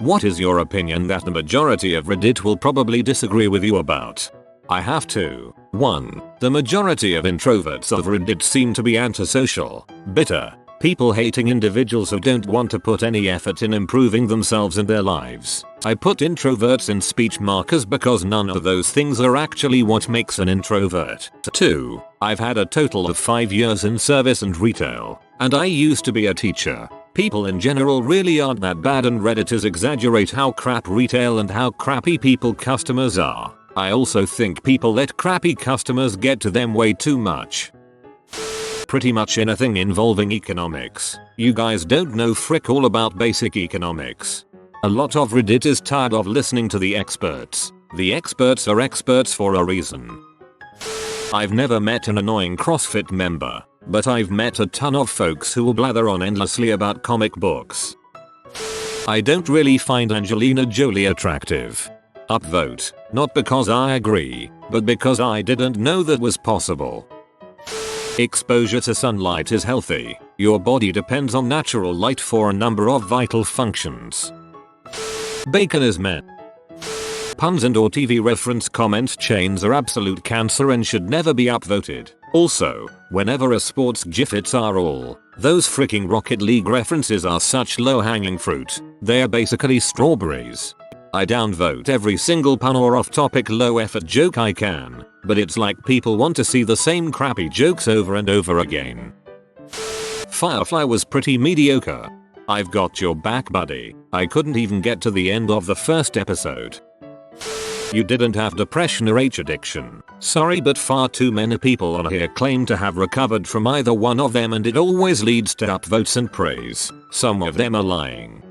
What is your opinion that the majority of Reddit will probably disagree with you about? I have to. 1. The majority of introverts of Reddit seem to be antisocial, bitter, people-hating individuals who don't want to put any effort in improving themselves and their lives. I put introverts in speech markers because none of those things are actually what makes an introvert. 2. I've had a total of 5 years in service and retail, and I used to be a teacher. People in general really aren't that bad, and Redditors exaggerate how crap retail and how crappy people customers are. I also think people let crappy customers get to them way too much. Pretty much anything involving economics. You guys don't know frick all about basic economics. A lot of Reddit is tired of listening to the experts. The experts are experts for a reason. I've never met an annoying CrossFit member, but I've met a ton of folks who will blather on endlessly about comic books. I don't really find Angelina Jolie attractive. Upvote. Not because I agree, but because I didn't know that was possible. Exposure to sunlight is healthy. Your body depends on natural light for a number of vital functions. Bacon is meh. Puns and or TV reference comment chains are absolute cancer and should never be upvoted. Also, whenever a sports gif hits are all, those freaking Rocket League references are such low-hanging fruit. They are basically strawberries. I downvote every single pun or off-topic low-effort joke I can, but it's like people want to see the same crappy jokes over and over again. Firefly was pretty mediocre. I've got your back, buddy. I couldn't even get to the end of the first episode. You didn't have depression or H addiction. Sorry, but far too many people on here claim to have recovered from either one of them, and it always leads to upvotes and praise. Some of them are lying.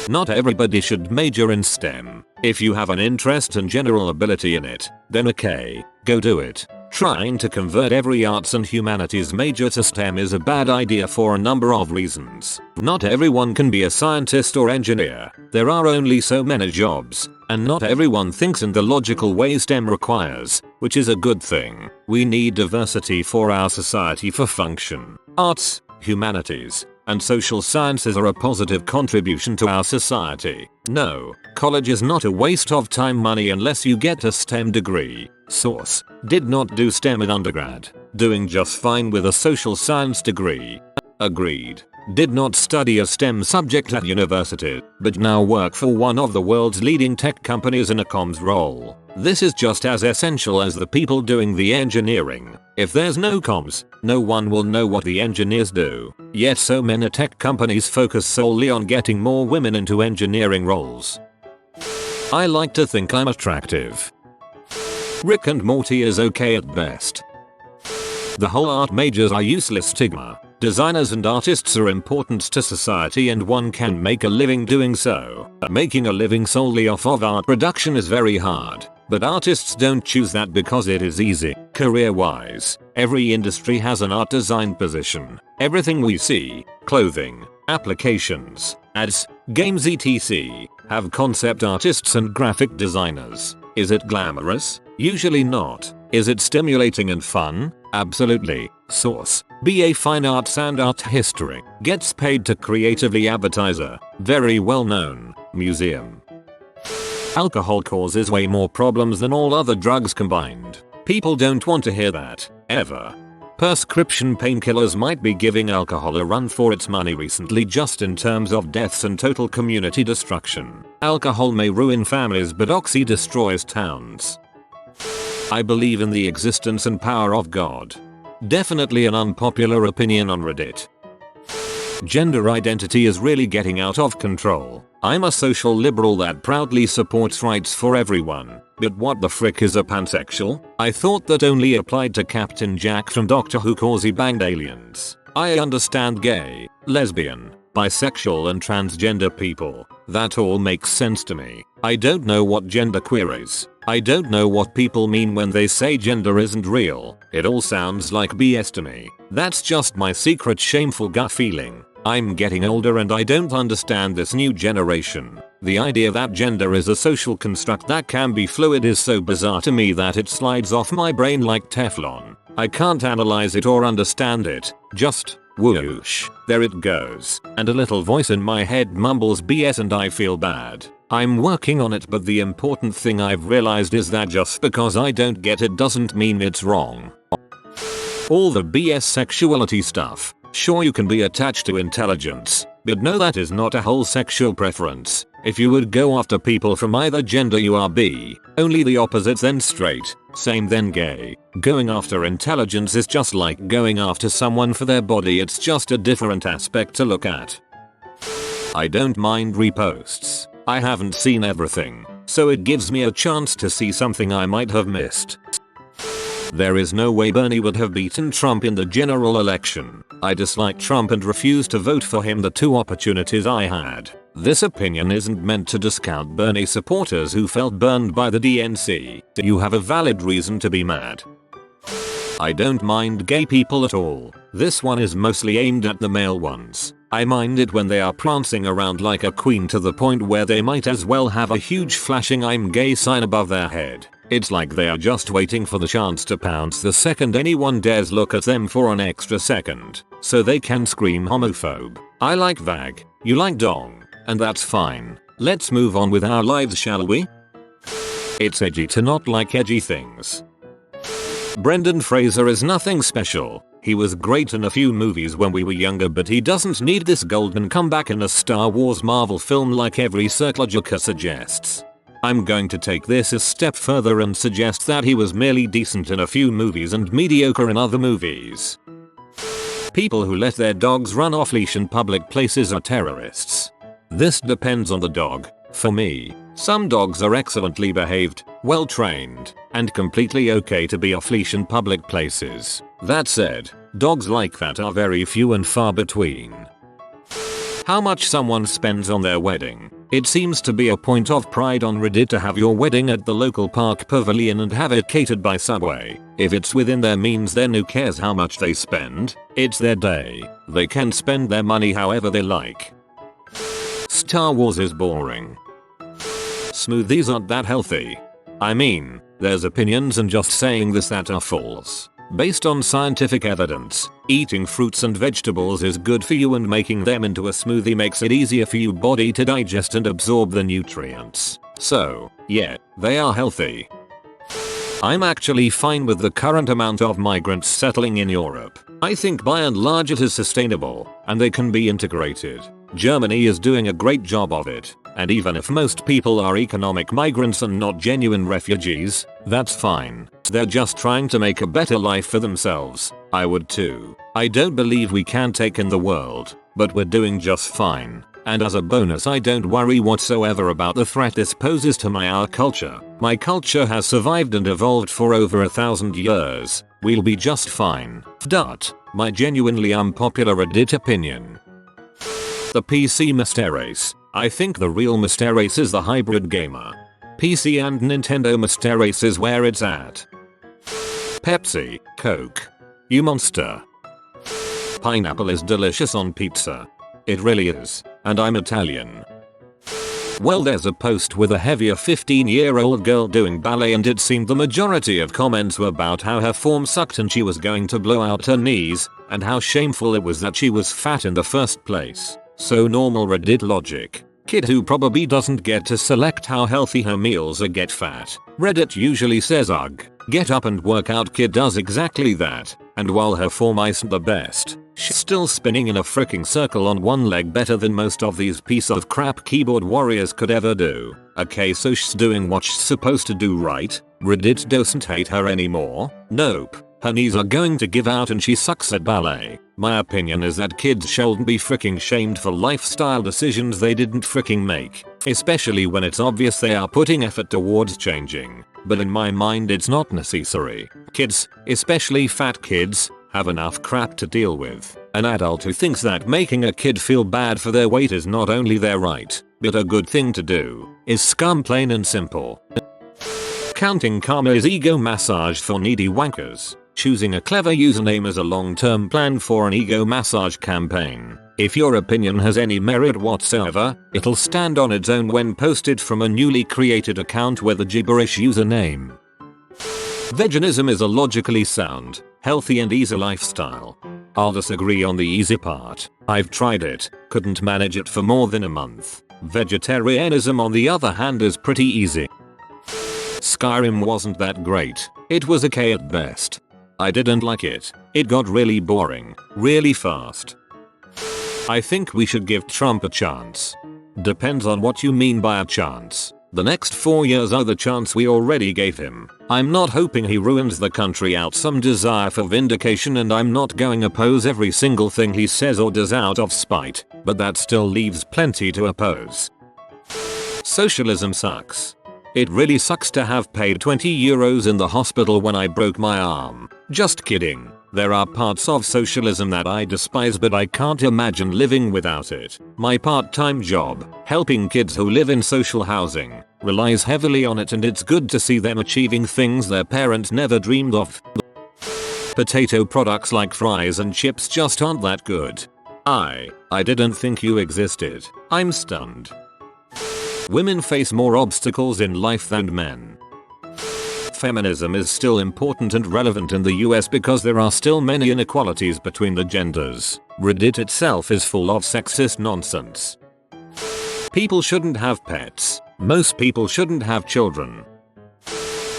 Not everybody should major in STEM. If you have an interest and general ability in it, then okay, go do it. Trying to convert every arts and humanities major to STEM is a bad idea for a number of reasons. Not everyone can be a scientist or engineer. There are only so many jobs, and not everyone thinks in the logical way STEM requires, which is a good thing. We need diversity for our society to function. Arts, humanities, and social sciences are a positive contribution to our society. No, college is not a waste of time money unless you get a STEM degree. Source: did not do STEM in undergrad. Doing just fine with a social science degree. Agreed. Did not study a STEM subject at university, but now work for one of the world's leading tech companies in a comms role. This is just as essential as the people doing the engineering. If there's no comms, no one will know what the engineers do. Yet so many tech companies focus solely on getting more women into engineering roles. I like to think I'm attractive. Rick and Morty is okay at best. The whole art majors are useless stigma. Designers and artists are important to society, and one can make a living doing so. Making a living solely off of art production is very hard, but artists don't choose that because it is easy. Career-wise, every industry has an art design position. Everything we see, clothing, applications, ads, games etc., have concept artists and graphic designers. Is it glamorous? Usually not. Is it stimulating and fun? Absolutely. Source: BA Fine Arts and Art History. Gets paid to creatively advertiser. Very well known. Museum. Alcohol causes way more problems than all other drugs combined. People don't want to hear that, ever. Prescription painkillers might be giving alcohol a run for its money recently, just in terms of deaths and total community destruction. Alcohol may ruin families, but oxy destroys towns. I believe in the existence and power of God. Definitely an unpopular opinion on Reddit. Gender identity is really getting out of control. I'm a social liberal that proudly supports rights for everyone. But what the frick is a pansexual? I thought that only applied to Captain Jack from Doctor Who cause he banged aliens. I understand gay, lesbian, bisexual and transgender people. That all makes sense to me. I don't know what genderqueer is. I don't know what people mean when they say gender isn't real. It all sounds like BS to me. That's just my secret shameful gut feeling. I'm getting older and I don't understand this new generation. The idea that gender is a social construct that can be fluid is so bizarre to me that it slides off my brain like Teflon. I can't analyze it or understand it. Just, Whoosh, there it goes. And a little voice in my head mumbles BS and I feel bad. I'm working on it, but the important thing I've realized is that just because I don't get it doesn't mean it's wrong. All the BS sexuality stuff. Sure, you can be attached to intelligence, but no, that is not a whole sexual preference. If you would go after people from either gender, you are bi, only the opposites, then straight, same then gay. Going after intelligence is just like going after someone for their body, it's just a different aspect to look at. I don't mind reposts. I haven't seen everything, so it gives me a chance to see something I might have missed. There is no way Bernie would have beaten Trump in the general election. I dislike Trump and refuse to vote for him the 2 opportunities I had. This opinion isn't meant to discount Bernie supporters who felt burned by the DNC. You have a valid reason to be mad. I don't mind gay people at all. This one is mostly aimed at the male ones. I mind it when they are prancing around like a queen to the point where they might as well have a huge flashing "I'm gay" sign above their head. It's like they are just waiting for the chance to pounce the second anyone dares look at them for an extra second, so they can scream homophobe. I like vag, you like dong, and that's fine. Let's move on with our lives, shall we? It's edgy to not like edgy things. Brendan Fraser is nothing special. He was great in a few movies when we were younger, but he doesn't need this golden comeback in a Star Wars Marvel film like every circlejerker suggests. I'm going to take this a step further and suggest that he was merely decent in a few movies and mediocre in other movies. People who let their dogs run off leash in public places are terrorists. This depends on the dog. For me, some dogs are excellently behaved, well trained, and completely okay to be off leash in public places. That said, dogs like that are very few and far between. How much someone spends on their wedding. It seems to be a point of pride on Reddit to have your wedding at the local park pavilion and have it catered by Subway. If it's within their means, then who cares how much they spend? It's their day. They can spend their money however they like. Star Wars is boring. Smoothies aren't that healthy. I mean, there's opinions and just saying this that are false. Based on scientific evidence, eating fruits and vegetables is good for you, and making them into a smoothie makes it easier for your body to digest and absorb the nutrients. So, yeah, they are healthy. I'm actually fine with the current amount of migrants settling in Europe. I think by and large it is sustainable, and they can be integrated. Germany is doing a great job of it, and even if most people are economic migrants and not genuine refugees, that's fine. They're just trying to make a better life for themselves. I would too. I don't believe we can take in the world, but we're doing just fine. And as a bonus, I don't worry whatsoever about the threat this poses to our culture. My culture has survived and evolved for over 1,000 years. We'll be just fine. My genuinely unpopular Reddit opinion. The PC Master Race. I think the real Master Race is the hybrid gamer. PC and Nintendo Master Race is where it's at. Pepsi, Coke. You monster. Pineapple is delicious on pizza. It really is, and I'm Italian. Well, there's a post with a heavier 15-year-old girl doing ballet, and it seemed the majority of comments were about how her form sucked and she was going to blow out her knees, and how shameful it was that she was fat in the first place. So normal Reddit logic. Kid who probably doesn't get to select how healthy her meals are get fat. Reddit usually says ugh. Get up and work out. Kid does exactly that, and while her form isn't the best, she's still spinning in a freaking circle on one leg better than most of these piece of crap keyboard warriors could ever do. Okay, so she's doing what she's supposed to do, right? Reddit doesn't hate her anymore? Nope. Her knees are going to give out and she sucks at ballet. My opinion is that kids shouldn't be freaking shamed for lifestyle decisions they didn't freaking make, especially when it's obvious they are putting effort towards changing. But in my mind it's not necessary. Kids, especially fat kids, have enough crap to deal with. An adult who thinks that making a kid feel bad for their weight is not only their right, but a good thing to do, is scum, plain and simple. Counting karma is ego massage for needy wankers. Choosing a clever username is a long-term plan for an ego massage campaign. If your opinion has any merit whatsoever, it'll stand on its own when posted from a newly created account with a gibberish username. Veganism is a logically sound, healthy and easy lifestyle. I'll disagree on the easy part. I've tried it, couldn't manage it for more than a month. Vegetarianism on the other hand is pretty easy. Skyrim wasn't that great. It was okay at best. I didn't like it. It got really boring, really fast. I think we should give Trump a chance. Depends on what you mean by a chance. The next 4 years are the chance we already gave him. I'm not hoping he ruins the country out some desire for vindication, and I'm not going to oppose every single thing he says or does out of spite, but that still leaves plenty to oppose. Socialism sucks. It really sucks to have paid 20 euros in the hospital when I broke my arm. Just kidding. There are parts of socialism that I despise, but I can't imagine living without it. My part-time job, helping kids who live in social housing, relies heavily on it, and it's good to see them achieving things their parents never dreamed of. Potato products like fries and chips just aren't that good. I didn't think you existed. I'm stunned. Women face more obstacles in life than men. Feminism is still important and relevant in the US because there are still many inequalities between the genders. Reddit itself is full of sexist nonsense. People shouldn't have pets. Most people shouldn't have children.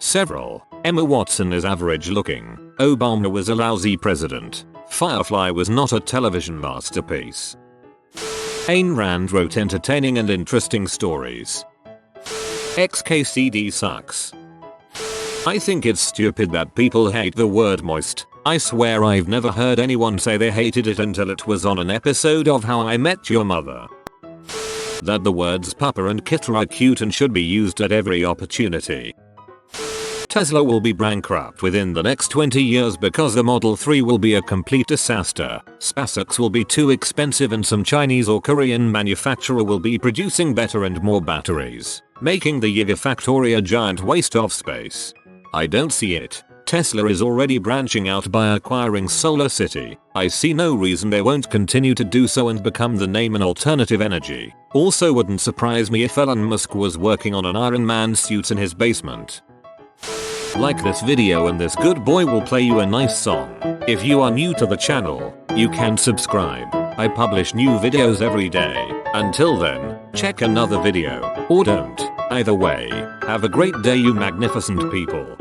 Several. Emma Watson is average looking. Obama was a lousy president. Firefly was not a television masterpiece. Ayn Rand wrote entertaining and interesting stories. XKCD sucks. I think it's stupid that people hate the word moist. I swear I've never heard anyone say they hated it until it was on an episode of How I Met Your Mother. That the words papa and kitta are cute and should be used at every opportunity. Tesla will be bankrupt within the next 20 years because the Model 3 will be a complete disaster. SpaceX will be too expensive, and some Chinese or Korean manufacturer will be producing better and more batteries, making the Gigafactory a giant waste of space. I don't see it. Tesla is already branching out by acquiring Solar City. I see no reason they won't continue to do so and become the name in alternative energy. Also, wouldn't surprise me if Elon Musk was working on an Iron Man suit in his basement. Like this video and this good boy will play you a nice song. If you are new to the channel, you can subscribe. I publish new videos every day. Until then, check another video, or don't. Either way, have a great day, you magnificent people.